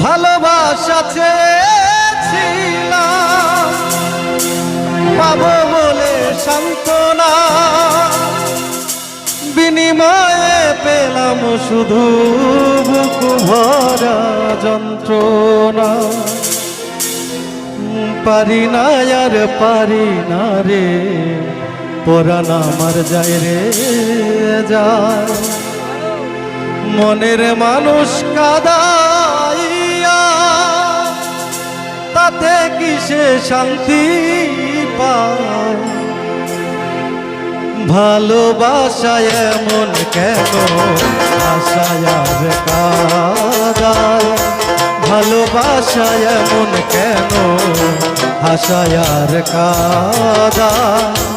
ভালোবাসা চেয়েছিলাম পাবো বলে সান্ত্বনা, বিনিময়ে পেলাম শুধু বুক ভরা যন্ত্রণা। পারি না আর পারি না রে, পরাণ আমার যায় রে যায়, মনের মানুষ কাদাইয়া তাতে কিসে শান্তি পায়। ভালোবাসায় এমন কেন আশায় আর কাদায়, ভালোবাসায় এমন কেন আশায় আর কাদায়।